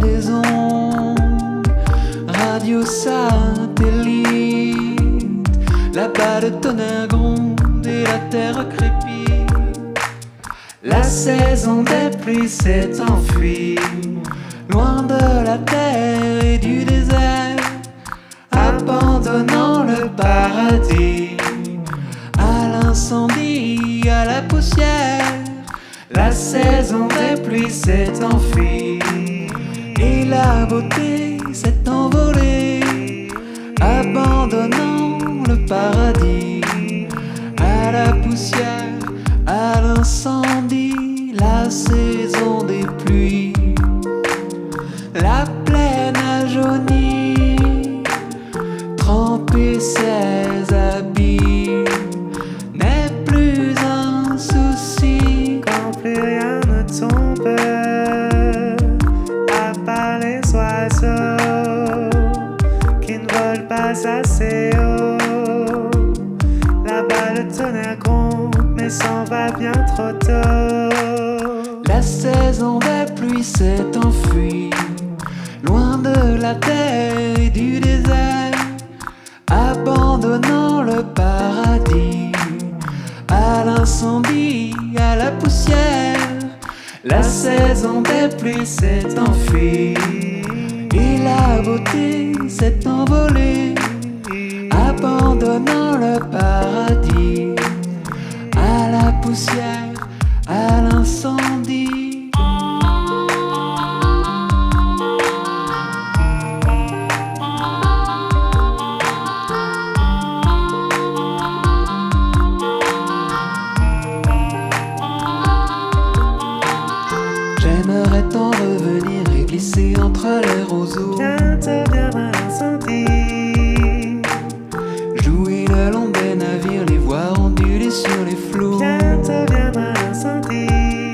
des ondes, radio satellite, là-bas le tonnerre gronde et la terre crépite. La saison des pluies s'est enfuie, loin de la terre et du désert, abandonnant le paradis à l'incendie, à la poussière. La saison des pluies s'est enfuie et la beauté s'est envolée, abandonnant le paradis à la poussière, à l'incendie. La saison des pluies, la plaine a jauni, trempé ses habits, n'est plus un souci. Quand plus rien ne tombe, à part les oiseaux qui ne volent pas assez haut. Là-bas le tonnerre gronde, mais s'en va bien trop tôt. La saison des pluies s'est enfuie, loin de la terre et du désert, abandonnant le paradis à l'incendie, à la poussière. La saison des pluies s'est enfuie et la beauté s'est envolée, abandonnant le paradis à la poussière, à l'incendie. J'aimerais tant revenir et glisser entre les roseaux, Bientôt viendra l'incendie, jouer le long des navires, les voir onduler sur les flots. bientôt viendra l'incendie.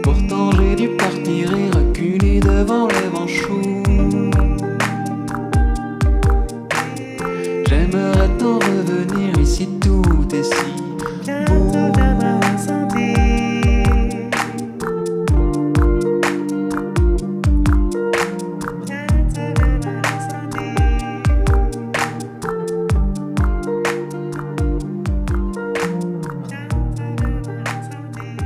Pourtant j'ai dû partir et reculer devant les vents chauds. J'aimerais tant revenir ici, tout est si Bientôt viendra l'incendie. Bientôt viendra l'incendie. Bientôt viendra l'incendie.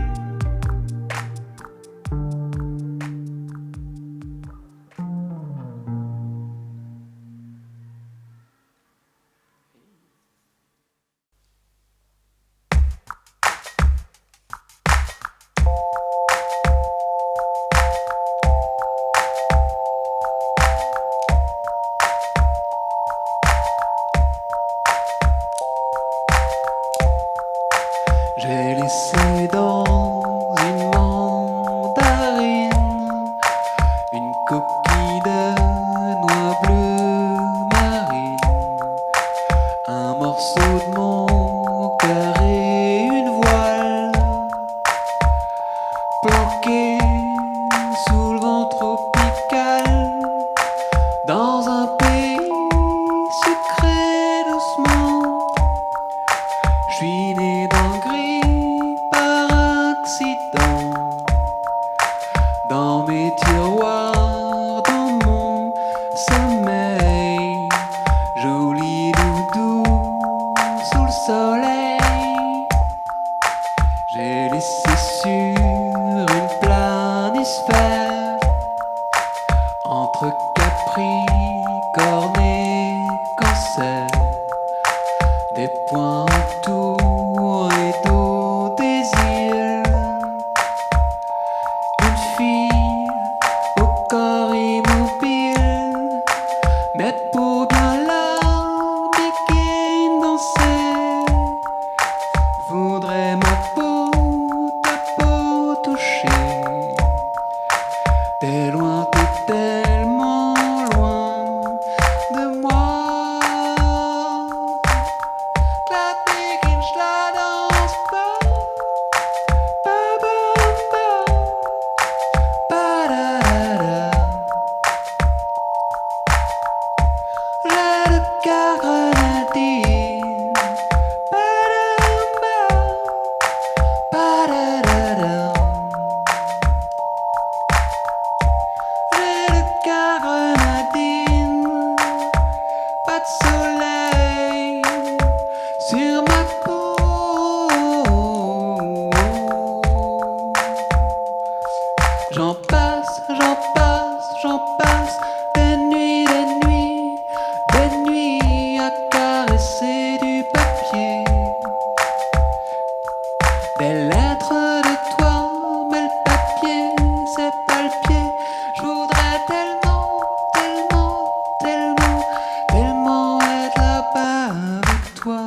J'ai laissé dans une mandarine une coquille de noix bleu marine, un morceau de mon cœur et une voile planquée sous le vent tropical, dans un pays sucré doucement. Je suis né dans le gris par accident, dans mes tiroirs, dans mon sommeil, joli doudou sous le soleil. J'ai laissé sur une planisphère, entre Capricorne et Cancer, des points autour et d'autres désirs. Une fille au corps immobile, mais pour bien la béquine danser, voudrait ma peau, ta peau toucher. T'es loin, t'es tellement loin de moi, que la béquine je la danse pas. Ba ba ba, ba da da da. Le cœur grenadine. Ba da ba, ba da da da. cœur grenadine, pas de soleil sur ma peau. J'en passe, j'en passe, j'en passe, des nuits, des nuits à caresser du papier. Des lettres de toi, mais le papier, c'est pas le pied. Je voudrais tellement, tellement, tellement, tellement être là-bas avec toi.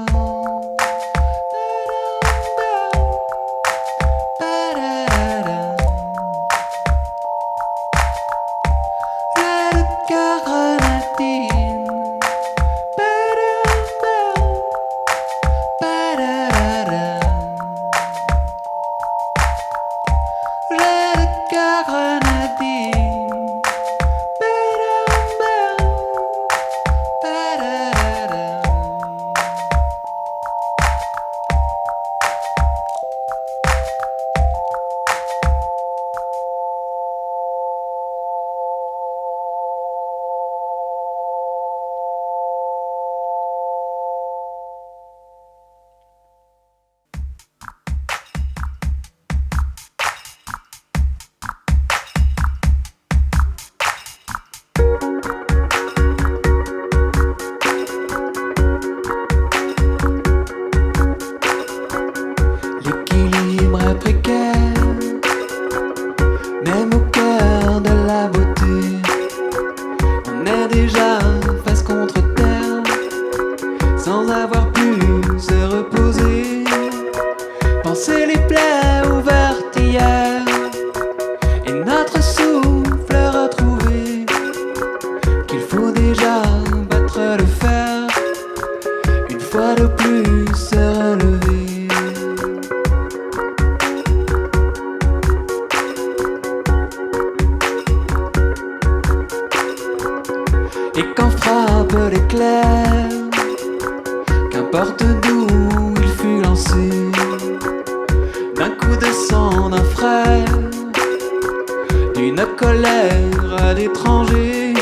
Le cœur grenadine. J'ai le cœur grenadine. L'équilibre est précaire, même au cœur de la beauté. On est déjà face contre terre, sans avoir pu se reposer. Penser les plaies ouvertes hier, et notre souffle retrouvé. Qu'il faut déjà battre le fer, une fois de plus se relever. Et quand frappe l'éclair, qu'importe d'où il fut lancé, d'un coup de sang d'un frère, d'une colère d'étranger,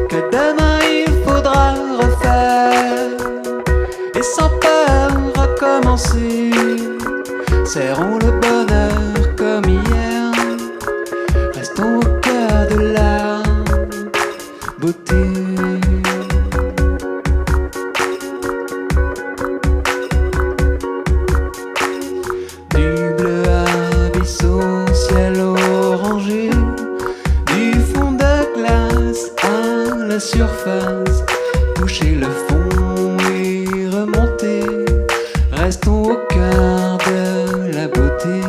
que demain il faudra refaire, et sans peur recommencer. Serrons le bonheur comme hier, restons au cœur de la beauté. Du bleu abyss au ciel orangé, du fond de glace à la surface, toucher le fond et remonter, restons au cœur de la beauté.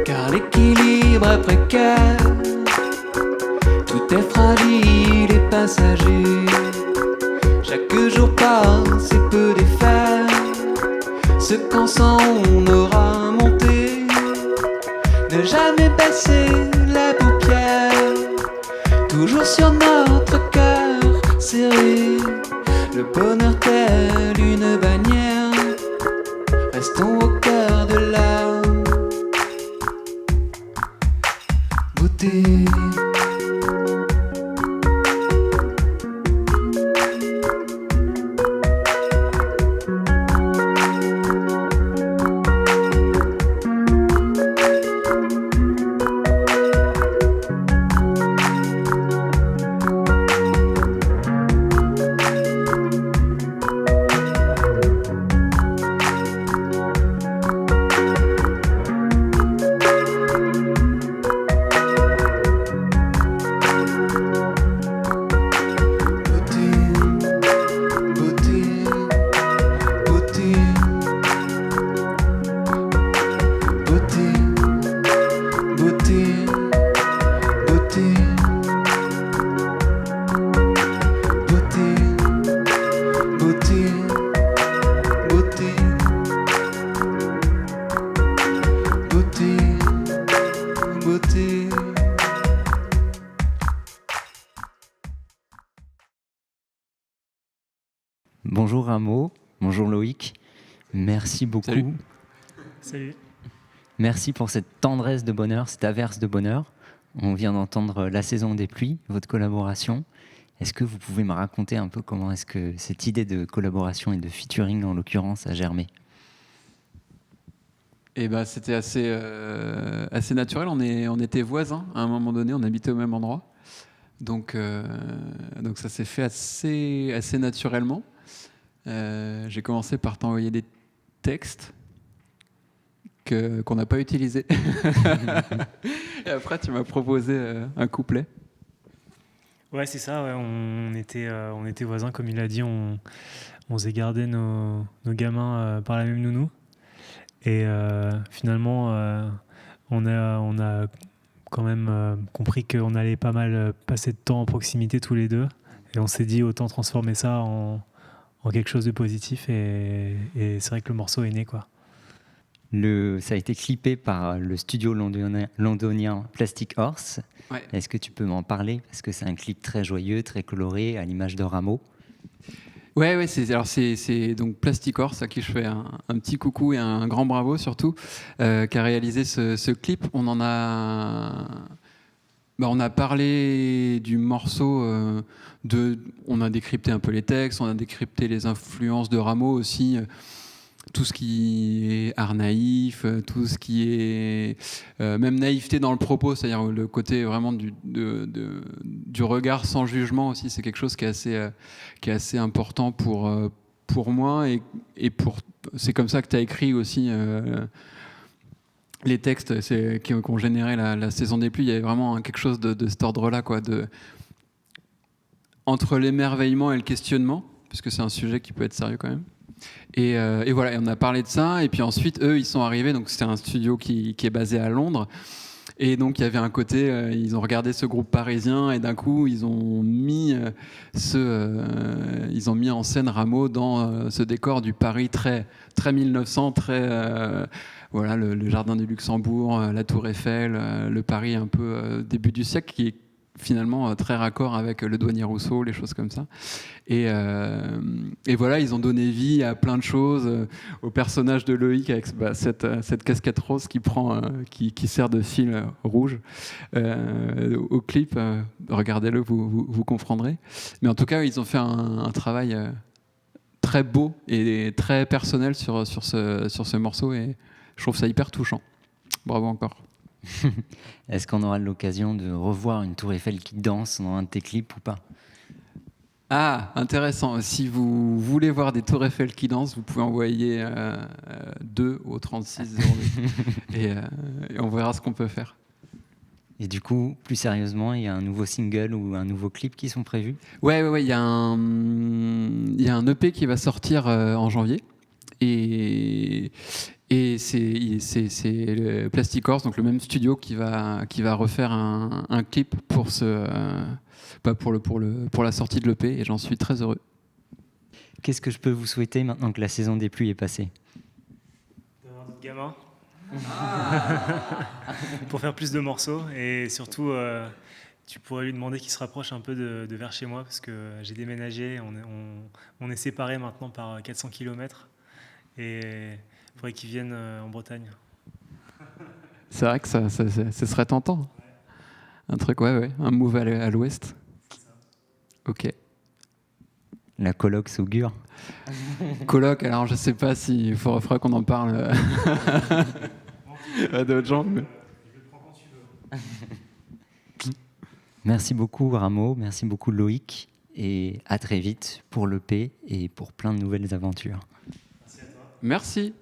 Car l'équilibre est précaire, tout est fragile et passager. Chaque jour passe et peut défaire ce qu'ensemble on aura monté. Ne jamais baisser les paupières, toujours sur notre cœur serré. Le bonheur tel une bannière, restons au cœur de la beauté. Bonjour Rameau, bonjour Loïc, merci beaucoup. Salut. Salut. Merci pour cette tendresse de bonheur, cette averse de bonheur. On vient d'entendre La saison des pluies, votre collaboration. Est-ce que vous pouvez me raconter un peu comment est-ce que cette idée de collaboration et de featuring, en l'occurrence, a germé? Et bah, c'était assez naturel. On était voisins à un moment donné, on habitait au même endroit. Donc ça s'est fait assez naturellement. J'ai commencé par t'envoyer des textes qu'on n'a pas utilisés. Et après, tu m'as proposé un couplet. Ouais, c'est ça. Ouais. On était voisins, comme il a dit. On faisait garder nos gamins par la même nounou. Et finalement, on a quand même compris qu'on allait pas mal passer de temps en proximité tous les deux. Et on s'est dit autant transformer ça en quelque chose de positif. Et c'est vrai que le morceau est né, quoi. Ça a été clippé par le studio londonien Plastic Horse. Ouais. Est-ce que tu peux m'en parler? Parce que c'est un clip très joyeux, très coloré, à l'image de Rameau. Ouais, c'est donc Plastic Horse à qui je fais un petit coucou et un grand bravo surtout, qui a réalisé ce clip. On a parlé du morceau, on a décrypté un peu les textes, on a décrypté les influences de Rameau aussi. Tout ce qui est art naïf, tout ce qui est même naïveté dans le propos, c'est-à-dire le côté vraiment du regard sans jugement aussi, c'est quelque chose qui est assez important pour moi et c'est comme ça que tu as écrit aussi les textes qui ont généré la saison des pluies. Il y avait vraiment quelque chose de cet ordre-là, quoi, entre l'émerveillement et le questionnement, parce que c'est un sujet qui peut être sérieux quand même. Et voilà, et on a parlé de ça. Et puis ensuite, eux, ils sont arrivés. Donc c'était un studio qui est basé à Londres. Et donc il y avait un côté, ils ont regardé ce groupe parisien et d'un coup, ils ont mis en scène Rameau dans ce décor du Paris très, très 1900, très voilà, le jardin du Luxembourg, la Tour Eiffel, le Paris un peu début du siècle, qui est finalement très raccord avec le douanier Rousseau, les choses comme ça. Et voilà, ils ont donné vie à plein de choses, au personnage de Loïc avec cette casquette rose qui sert de fil rouge, au clip. Regardez-le, vous comprendrez. Mais en tout cas, ils ont fait un travail très beau et très personnel sur ce morceau, et je trouve ça hyper touchant. Bravo encore. Est-ce qu'on aura l'occasion de revoir une tour Eiffel qui danse dans un de tes clips ou pas? Ah, intéressant. Si vous voulez voir des tours Eiffel qui dansent, vous pouvez envoyer 2 au 36 et on verra ce qu'on peut faire. Et du coup, plus sérieusement, il y a un nouveau single ou un nouveau clip qui sont prévus? Ouais, il y a un EP qui va sortir en janvier. Et c'est le Plastic Horse, donc le même studio qui va refaire un clip pour la sortie de l'EP, et j'en suis très heureux. Qu'est-ce que je peux vous souhaiter maintenant que la saison des pluies est passée? D'avoir d'autres gamins. Pour faire plus de morceaux, et surtout tu pourrais lui demander qu'il se rapproche un peu de vers chez moi, parce que j'ai déménagé, on est séparés maintenant par 400 km et il faudrait qu'il vienne en Bretagne. C'est vrai que ça serait tentant. Ouais. Un truc, ouais, un move à l'ouest. C'est ça. Ok. La coloc s'augure. Coloc, alors je sais pas s'il faudra qu'on en parle à d'autres gens. Mais... Je le prends quand tu veux. Merci beaucoup Rameau, merci beaucoup Loïc, et à très vite pour l'EP et pour plein de nouvelles aventures. Merci à toi. Merci.